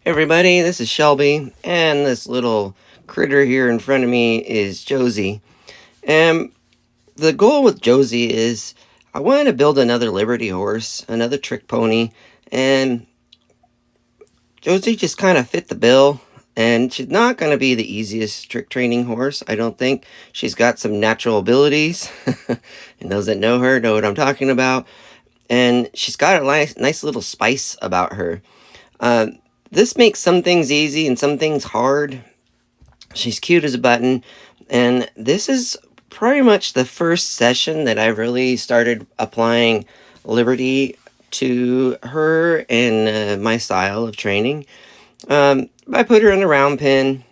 Everybody, this is Shelby, and this little critter here in front of me is Josie. And the goal with Josie is I wanted to build another Liberty horse, another trick pony, and Josie just kind of fit the bill. And she's not going to be the easiest trick training horse, I don't think. She's got some natural abilities, and those that know her know what I'm talking about. And she's got a nice little spice about her. Uh, this makes some things easy and some things hard. She's cute as a button, and this is pretty much the first session that I've really started applying Liberty to her and my style of training. I put her in a round pen,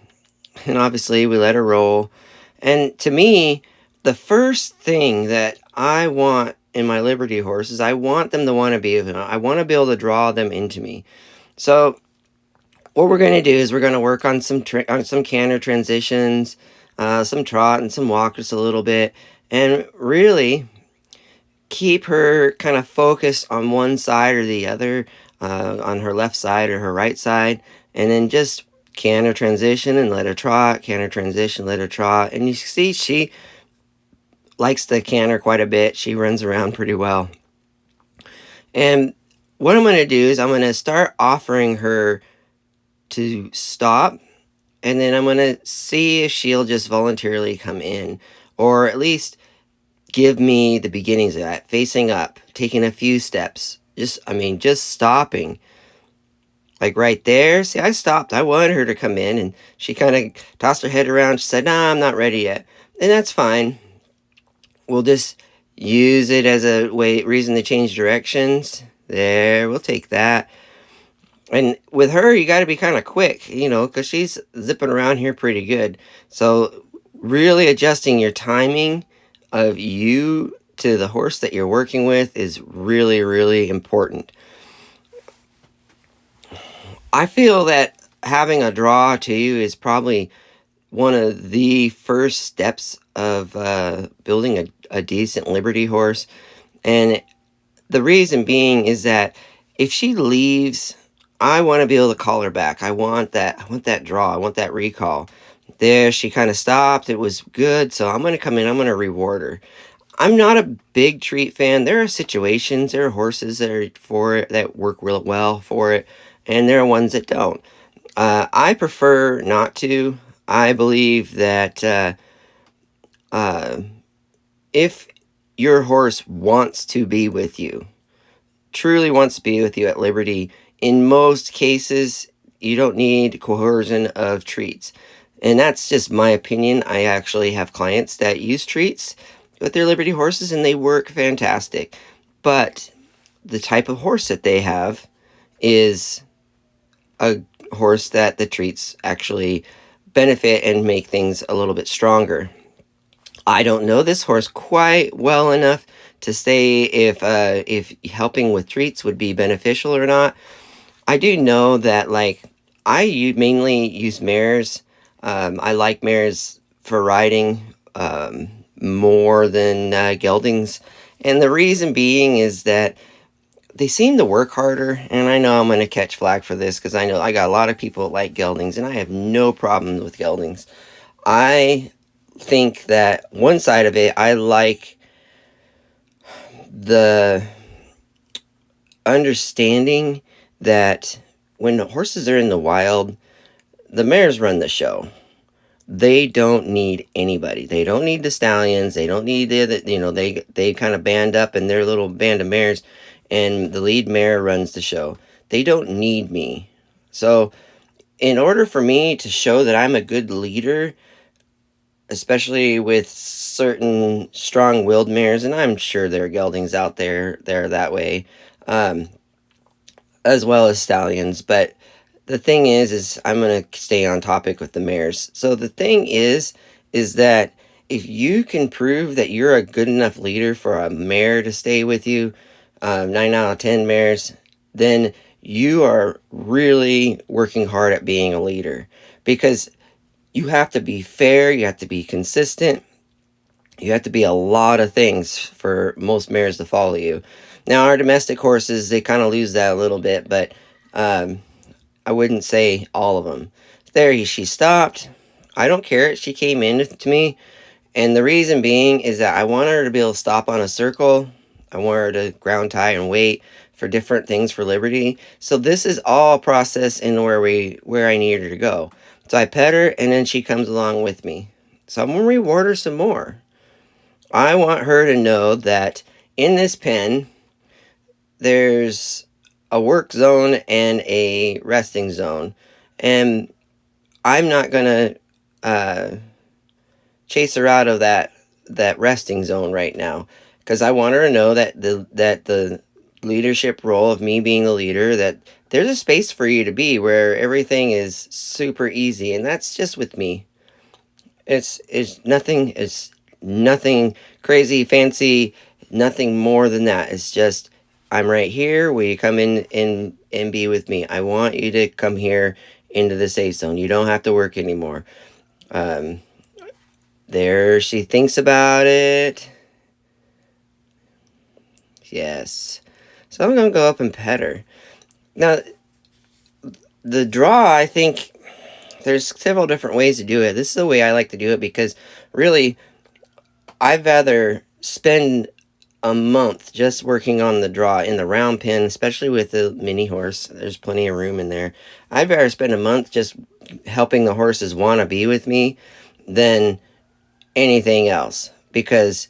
and obviously we let her roll. And to me, the first thing that I want in my Liberty horse is I want them to want to be with me. I want to be able to draw them into me. So what we're going to do is we're going to work on some canter transitions, some trot and some walk just a little bit, and really keep her kind of focused on one side or the other, on her left side or her right side, and then just canter transition and let her trot, canter transition, let her trot. And you see she likes the canter quite a bit. She runs around pretty well. And what I'm going to do is I'm going to start offering her to stop, and then I'm going to see if she'll just voluntarily come in, or at least give me the beginnings of that, facing up, taking a few steps, just stopping, like right there. See, I stopped. I wanted her to come in, and she kind of tossed her head around. She said, nah, I'm not ready yet. And that's fine. We'll just use it as a reason to change directions. There, we'll take that. And with her, you got to be kind of quick, because she's zipping around here pretty good. So really adjusting your timing of you to the horse that you're working with is really, really important. I feel that having a draw to you is probably one of the first steps of building a decent Liberty horse. And the reason being is that if she leaves, I want to be able to call her back. I want that draw. I want that recall. There, she kind of stopped. It was good. So I'm going to come in. I'm going to reward her. I'm not a big treat fan. There are situations, there are horses that are for it, that work real well for it, and there are ones that don't. I prefer not to. I believe that if your horse wants to be with you, truly wants to be with you at Liberty, in most cases, you don't need coercion of treats. And that's just my opinion. I actually have clients that use treats with their Liberty horses, and they work fantastic. But the type of horse that they have is a horse that the treats actually benefit and make things a little bit stronger. I don't know this horse quite well enough to say if helping with treats would be beneficial or not. I do know that, like, mainly use mares. I like mares for riding more than geldings. And the reason being is that they seem to work harder. And I know I'm going to catch flack for this because I know I got a lot of people that like geldings, and I have no problem with geldings. I think that one side of it, I like the understanding that when horses are in the wild, the mares run the show. They don't need anybody. They don't need the stallions. They don't need they kind of band up in their little band of mares, and the lead mare runs the show. They don't need me. So in order for me to show that I'm a good leader, especially with certain strong-willed mares, and I'm sure there are geldings out there that are that way, as well as stallions, but the thing is I'm going to stay on topic with the mares. So the thing is that if you can prove that you're a good enough leader for a mare to stay with you, 9 out of 10 mares, then you are really working hard at being a leader, because you have to be fair, you have to be consistent, you have to be a lot of things for most mares to follow you. Now, our domestic horses, they kind of lose that a little bit, but I wouldn't say all of them. There, she stopped. I don't care. She came in to me, and the reason being is that I want her to be able to stop on a circle. I want her to ground tie and wait for different things for Liberty. So this is all process in where I need her to go. So I pet her, and then she comes along with me. So I'm gonna reward her some more. I want her to know that in this pen, there's a work zone and a resting zone, and I'm not gonna chase her out of that resting zone right now, because I want her to know that the leadership role of me being the leader, that there's a space for you to be where everything is super easy, and that's just with me. It's nothing crazy fancy, nothing more than that. It's just, I'm right here. Will you come in and be with me? I want you to come here into the safe zone. You don't have to work anymore. There, she thinks about it. Yes. So I'm gonna go up and pet her. Now, the draw, I think there's several different ways to do it. This is the way I like to do it, because really, I'd rather spend a month just working on the draw in the round pen, especially with the mini horse. There's plenty of room in there. I'd rather spend a month just helping the horses want to be with me than anything else, because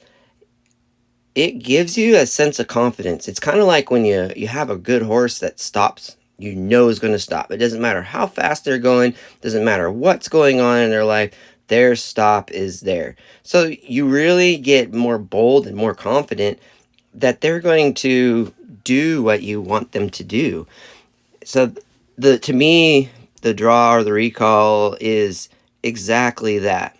it gives you a sense of confidence. It's kind of like when you have a good horse that stops, you know is going to stop. It doesn't matter how fast they're going, doesn't matter what's going on in their life, their stop is there. So you really get more bold and more confident that they're going to do what you want them to do. So to me, the draw or the recall is exactly that.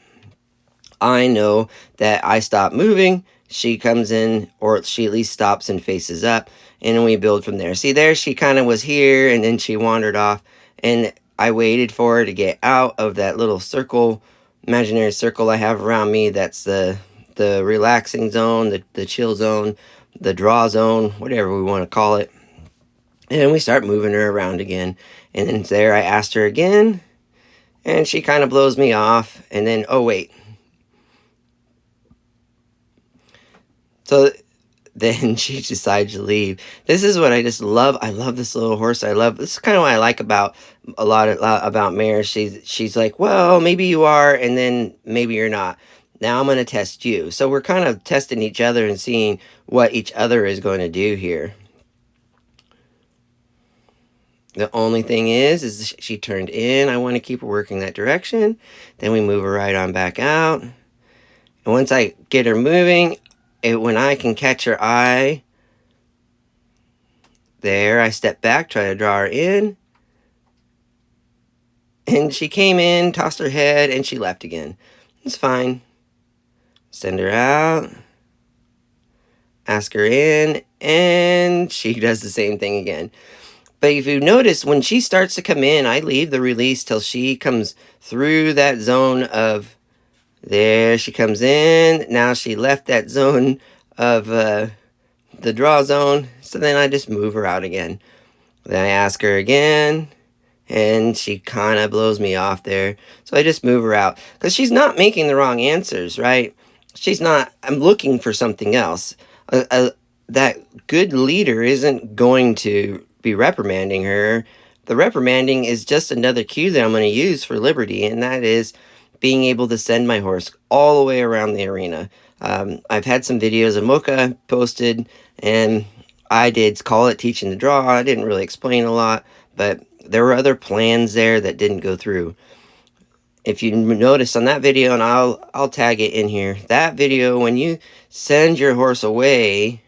I know that I stop moving, she comes in, or she at least stops and faces up, and then we build from there. See, there she kind of was here, and then she wandered off, and I waited for her to get out of that little circle, imaginary circle I have around me. That's the relaxing zone, the chill zone, the draw zone, whatever we want to call it. And then we start moving her around again, and then there I asked her again, and she kind of blows me off, and then, oh wait. So then she decides to leave. This is what I just love. I love this little horse. This is kind of what I like about a lot about Mare. She's like, well, maybe you are, and then maybe you're not. Now I'm going to test you. So we're kind of testing each other and seeing what each other is going to do here. The only thing is she turned in. I want to keep her working that direction. Then we move her right on back out. And once I get her moving, when I can catch her eye, there, I step back, try to draw her in. And she came in, tossed her head, and she left again. It's fine. Send her out. Ask her in, and she does the same thing again. But if you notice, when she starts to come in, I leave the release till she comes through that zone of... There she comes in. Now she left that zone of the draw zone. So then I just move her out again. Then I ask her again. And she kind of blows me off there. So I just move her out. Because she's not making the wrong answers, right? She's not. I'm looking for something else. That good leader isn't going to be reprimanding her. The reprimanding is just another cue that I'm going to use for Liberty. And that is being able to send my horse all the way around the arena. I've had some videos of Mocha posted, and I did call it teaching the draw. I didn't really explain a lot, but there were other plans there that didn't go through. If you notice on that video, and I'll tag it in here, that video, when you send your horse away,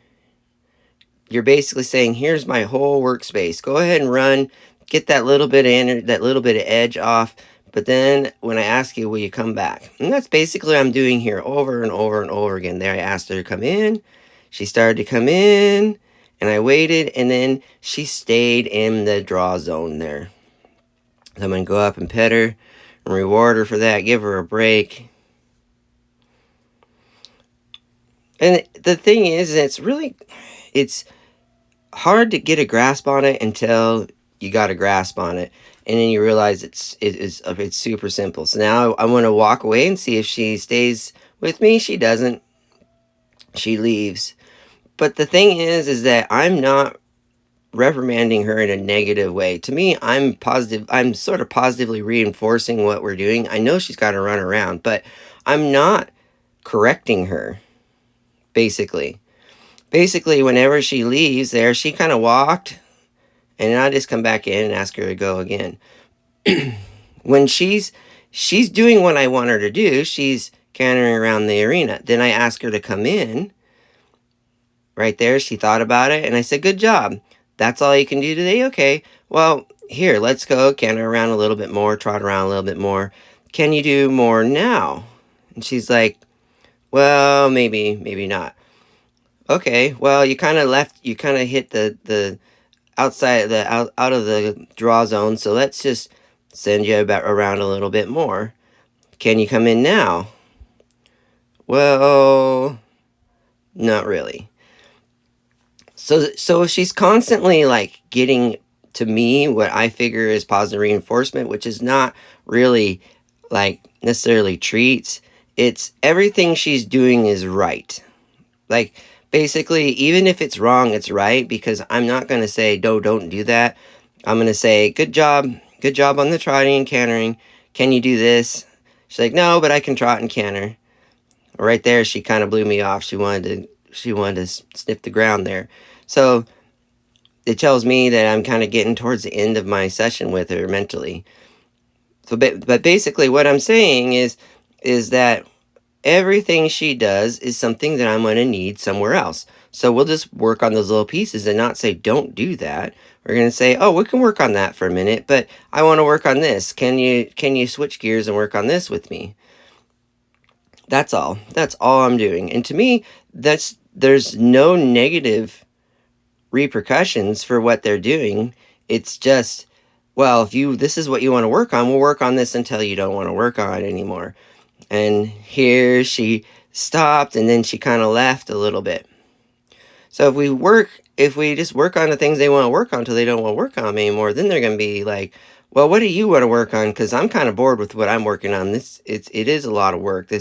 you're basically saying, here's my whole workspace. Go ahead and run, get that little bit of edge off. But then when I ask you, will you come back? And that's basically what I'm doing here over and over and over again. There I asked her to come in. She started to come in. And I waited. And then she stayed in the draw zone there. So I'm going to go up and pet her and reward her for that. Give her a break. And the thing is, it's hard to get a grasp on it until you got a grasp on it. and then you realize it's super simple. So now I want to walk away and see if she stays with me. She doesn't. She leaves. But the thing is that I'm not reprimanding her in a negative way. To me, I'm positive. I'm sort of positively reinforcing what we're doing. I know she's got to run around, but I'm not correcting her. Basically, whenever she leaves there, she kind of walked, and I just come back in and ask her to go again. When she's doing what I want her to do, she's cantering around the arena. Then I ask her to come in. Right there, she thought about it, and I said, "Good job. That's all you can do today? Okay. Well, here, let's go canter around a little bit more, trot around a little bit more. Can you do more now?" And she's like, "Well, maybe not." Okay, well, you kind of hit the outside, out of the draw zone, so let's just send you around a little bit more. Can you come in now? Well, not really. So she's constantly like getting to me what I figure is positive reinforcement, which is not really like necessarily treats. It's everything she's doing is right. Like basically, even if it's wrong, it's right, because I'm not going to say, "No, don't do that." I'm going to say, "Good job. Good job on the trotting and cantering. Can you do this?" She's like, "No, but I can trot and canter." Right there, she kind of blew me off. She wanted to sniff the ground there. So it tells me that I'm kind of getting towards the end of my session with her mentally. So, but basically, what I'm saying is that everything she does is something that I'm going to need somewhere else. So we'll just work on those little pieces and not say, "Don't do that." We're going to say, "Oh, we can work on that for a minute, but I want to work on this. Can you switch gears and work on this with me?" That's all. That's all I'm doing. And to me, there's no negative repercussions for what they're doing. It's just, well, if this is what you want to work on, we'll work on this until you don't want to work on it anymore. And here she stopped, and then she kind of left a little bit. So if we just work on the things they want to work on until they don't want to work on them anymore, then they're going to be like, "Well, what do you want to work on? Because I'm kind of bored with what I'm working on. It is a lot of work.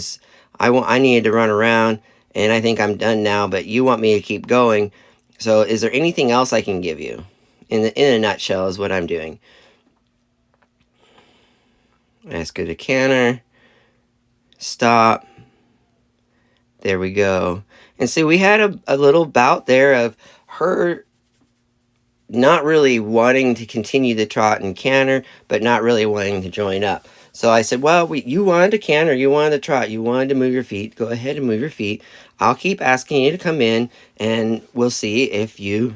I needed to run around, and I think I'm done now. But you want me to keep going. So is there anything else I can give you?" In a nutshell, is what I'm doing. Ask her to canter. Stop. There we go. And see, we had a little bout there of her not really wanting to continue the trot and canter, but not really wanting to join up. So I said, "Well, you wanted to canter, you wanted to trot, you wanted to move your feet. Go ahead and move your feet. I'll keep asking you to come in, and we'll see if you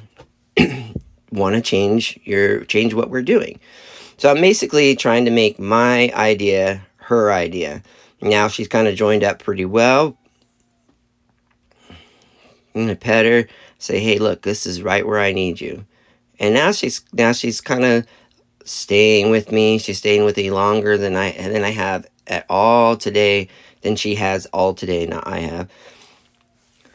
want to change what we're doing." So I'm basically trying to make my idea her idea. Now she's kind of joined up pretty well. I'm gonna pet her, say, "Hey, look, this is right where I need you." And now she's kind of staying with me. She's staying with me longer than I have at all today. Than she has all today. Now I have.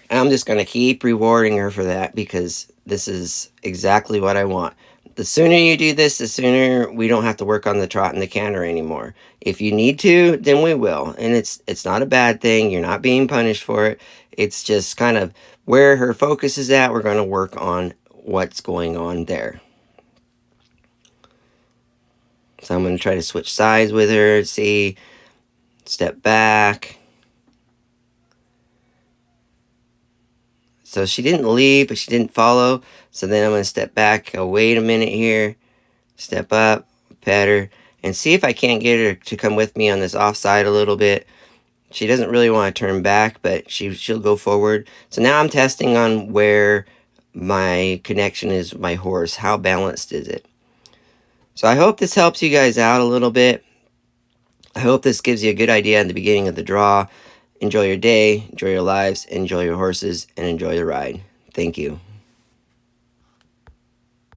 And I'm just gonna keep rewarding her for that, because this is exactly what I want. The sooner you do this, the sooner we don't have to work on the trot and the canter anymore. If you need to, then we will. And it's not a bad thing. You're not being punished for it. It's just kind of where her focus is at. We're going to work on what's going on there. So I'm going to try to switch sides with her. See, step back. So she didn't leave, but she didn't follow. So then I'm going to step back. Oh, wait a minute here. Step up, pet her, and see if I can't get her to come with me on this offside a little bit. She doesn't really want to turn back, but she'll go forward. So now I'm testing on where my connection is with my horse. How balanced is it? So I hope this helps you guys out a little bit. I hope this gives you a good idea in the beginning of the draw. Enjoy your day, enjoy your lives, enjoy your horses, and enjoy the ride. Thank you.